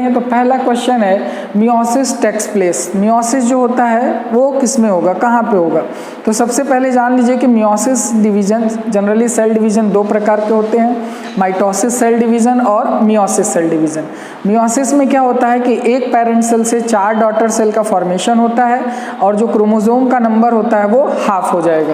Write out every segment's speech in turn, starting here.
हैं। तो पहला क्वेश्चन है मियोसिस टेक्स प्लेस, मियोसिस जो होता है वो किस में होगा, कहाँ पे होगा। तो सबसे पहले जान लीजिए कि meiosis division, generally cell division दो प्रकार के होते हैं, माइटोसिस सेल डिवीजन और मियोसिस सेल डिवीजन। मियोसिस में क्या होता है कि एक पेरेंट सेल से 4 डॉटर सेल का फॉर्मेशन होता है और जो क्रोमोसोम का नंबर होता है वो हाफ हो जाएगा।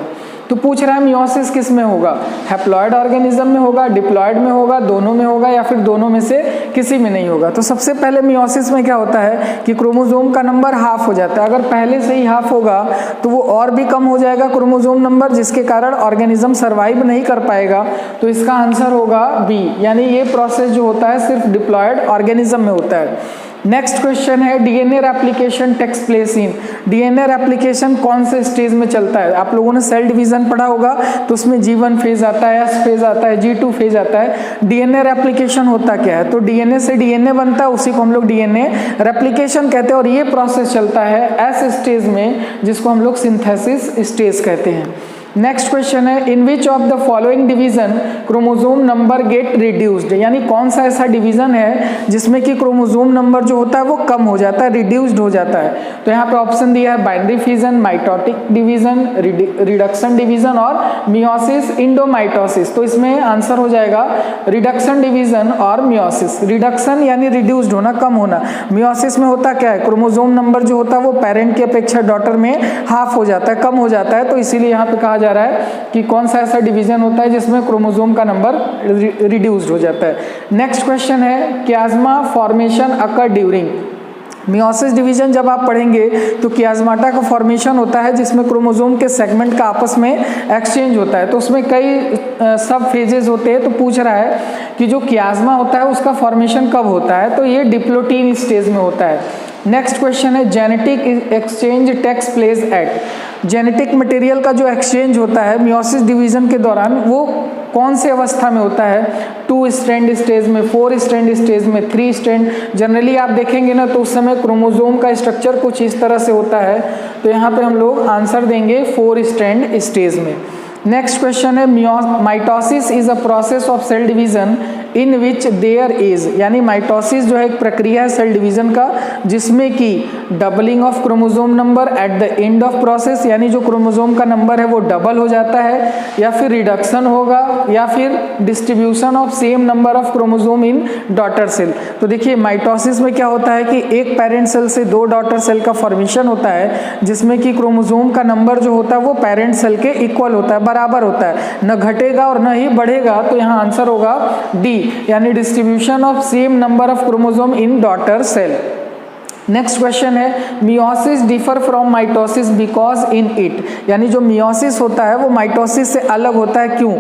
तो पूछ रहा है मियोसिस किस में होगा, हैप्लॉइड ऑर्गेनिज्म में होगा, डिप्लॉइड में होगा, दोनों में होगा या फिर दोनों में से किसी में नहीं होगा। तो सबसे पहले मियोसिस में क्या होता है कि क्रोमोसोम का नंबर हाफ हो जाता है। अगर पहले से ही हाफ होगा तो वो और भी कम हो जाएगा क्रोमोसोम नंबर, जिसके कारण ऑर्गेनिज्म सर्वाइव नहीं कर पाएगा। तो इसका आंसर होगा बी, यानी ये प्रोसेस जो होता है सिर्फ डिप्लॉइड ऑर्गेनिज्म में होता है। नेक्स्ट क्वेश्चन है DNA replication takes place in, DNA replication कौन से स्टेज में चलता है। आप लोगों ने सेल डिवीजन पढ़ा होगा तो उसमें G1 फेज आता है, S फेज आता है, G2 फेज आता है। डीएनए रेप्लिकेशन होता क्या है, तो डीएनए से डीएनए बनता है, उसी को हम लोग डीएनए रेप्लिकेशन कहते हैं और ये प्रोसेस चलता है S स्टेज में, जिसको हम लोग सिंथेसिस स्टेज कहते हैं। नेक्स्ट क्वेश्चन है in which of the following division chromosome number get reduced, यानी कौन सा ऐसा डिवीजन है जिसमें कि क्रोमोसोम नंबर जो होता है वो कम हो जाता है, रिड्यूस्ड हो जाता है। तो यहाँ पे ऑप्शन दिया है binary fission, mitotic division, reduction division और मियोसिस इंडोमाइटोसिस। तो इसमें आंसर हो जाएगा रिडक्शन डिवीजन और मियोसिस। रिडक्शन यानी रिड्यूस्ड होना, कम होना। मियोसिस में होता क्या है, क्रोमोसोम नंबर जो होता है वो पेरेंट की अपेक्षा डॉटर में हाफ हो जाता है, कम हो जाता है। तो इसीलिए यहाँ पे कहा जा रहा है कि कौन सा ऐसा डिवीजन होता है जिसमें क्रोमोसोम का नंबर रिड्यूस्ड हो जाता है। नेक्स्ट क्वेश्चन है chiasma formation occur during, meiosis division जब आप पढ़ेंगे तो कियास्माटा का फॉर्मेशन होता है जिसमें क्रोमोसोम के सेगमेंट का आपस में एक्सचेंज होता है। तो उसमें कई सब फेजेस होते हैं। तो पूछ रहा है कि जो कियास्मा होता है उसका फॉर्मेशन कब होता है, तो ये डिप्लोटीन स्टेज में होता है। नेक्स्ट क्वेश्चन है genetic exchange takes place at, genetic material का जो एक्सचेंज होता है मियोसिस डिवीजन के दौरान वो कौन से अवस्था में होता है, 2 स्ट्रैंड स्टेज में, 4 स्ट्रैंड स्टेज में, 3 स्ट्रैंड। जनरली आप देखेंगे ना तो उस समय क्रोमोसोम का स्ट्रक्चर कुछ इस तरह से होता है। तो यहाँ पे हम लोग आंसर देंगे 4 स्ट्रैंड स्टेज में। नेक्स्ट क्वेश्चन है mitosis is a process of cell division in which there is, यानी माइटोसिस जो है एक प्रक्रिया है सेल डिवीजन का जिसमें कि doubling of chromosome number at the end of process, यानी जो क्रोमोसोम का नंबर है वो डबल हो जाता है, या फिर रिडक्शन होगा, या फिर distribution of same number of chromosome in daughter cell. तो देखिए माइटोसिस में क्या होता है कि एक पेरेंट सेल से 2 डॉटर सेल का फॉर्मेशन होता है जिसमें कि क्रोमोसोम का नंबर जो होता है वो पेरेंट सेल के इक्वल होता है, बराबर होता है, न घटेगा और न ही बढ़ेगा। तो यहाँ आंसर होगा डी, यानी distribution of same number of chromosome in daughter cell. Next question है meiosis differ from mitosis because in it, यानी जो मियोसिस होता है वो माइटोसिस से अलग होता है, क्यों।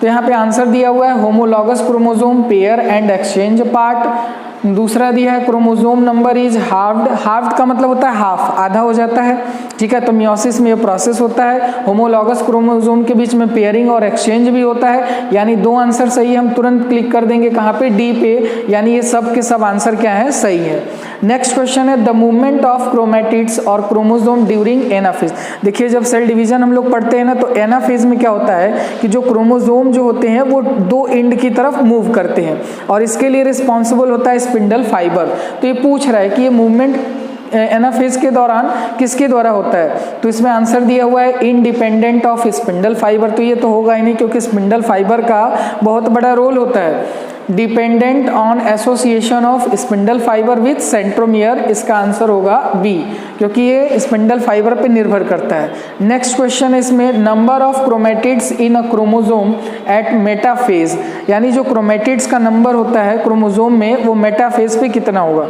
तो यहाँ पे आंसर दिया हुआ है homologous chromosome pair and exchange part. दूसरा दिया है chromosome number is halved, halved का मतलब होता है हाफ, आधा हो जाता है, ठीक है। तो मियोसिस में ये प्रोसेस होता है। होमोलॉगस क्रोमोसोम के बीच में पेयरिंग और एक्सचेंज भी होता है, यानी 2 आंसर सही है। हम तुरंत क्लिक कर देंगे कहाँ पे, डी पे, यानी ये सब के सब आंसर क्या है, सही है। नेक्स्ट क्वेश्चन है द मूवमेंट ऑफ क्रोमेटिड्स और क्रोमोसोम ड्यूरिंग एनाफेज। देखिए जब सेल डिवीजन हम लोग पढ़ते हैं ना तो एनाफेज में क्या होता है कि जो क्रोमोसोम जो होते हैं वो 2 एंड की तरफ मूव करते हैं और इसके लिए रिस्पॉन्सिबल होता है स्पिंडल फाइबर। तो ये पूछ रहा है कि ये मूवमेंट एनाफेज के दौरान किसके द्वारा होता है, तो इसमें आंसर दिया हुआ है इंडिपेंडेंट ऑफ स्पिंडल फाइबर। तो ये तो होगा ही नहीं क्योंकि स्पिंडल फाइबर का बहुत बड़ा रोल होता है। Dependent on association of spindle fibre with centromere, इसका आंसर होगा बी, क्योंकि ये स्पिंडल फाइबर पे निर्भर करता है। नेक्स्ट क्वेश्चन है इसमें number of chromatids in a chromosome at metaphase, यानी जो क्रोमेटिड्स का नंबर होता है क्रोमोसोम में वो मेटाफेज पे कितना होगा।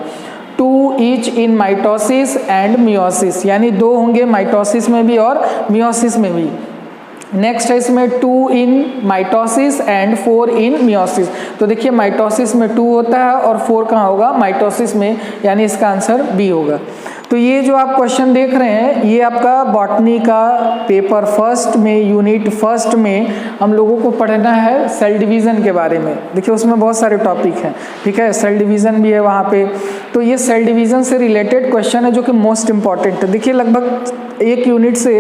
2 each in mitosis and meiosis, यानी 2 होंगे माइटोसिस में भी और मियोसिस में भी। नेक्स्ट है इसमें 2 इन माइटोसिस एंड 4 इन मियोसिस। तो देखिए माइटोसिस में 2 होता है और 4 कहाँ होगा, माइटोसिस में, यानी इसका आंसर बी होगा। तो ये जो आप क्वेश्चन देख रहे हैं ये आपका बॉटनी का पेपर फर्स्ट में, यूनिट फर्स्ट में हम लोगों को पढ़ना है सेल डिवीज़न के बारे में। देखिए उसमें बहुत सारे टॉपिक हैं, ठीक है, सेल डिवीज़न भी है वहाँ पे। तो ये सेल डिवीज़न से रिलेटेड क्वेश्चन है जो कि मोस्ट इंपॉर्टेंट है। देखिए लगभग एक यूनिट से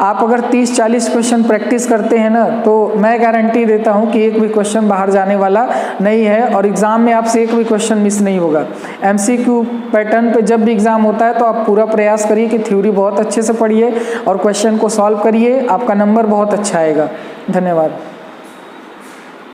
आप अगर 30-40 क्वेश्चन प्रैक्टिस करते हैं ना, तो मैं गारंटी देता हूं कि एक भी क्वेश्चन बाहर जाने वाला नहीं है और एग्ज़ाम में आपसे एक भी क्वेश्चन मिस नहीं होगा। MCQ पैटर्न पे जब भी एग्ज़ाम होता है तो आप पूरा प्रयास करिए कि थ्योरी बहुत अच्छे से पढ़िए और क्वेश्चन को सॉल्व करिए, आपका नंबर बहुत अच्छा आएगा। धन्यवाद।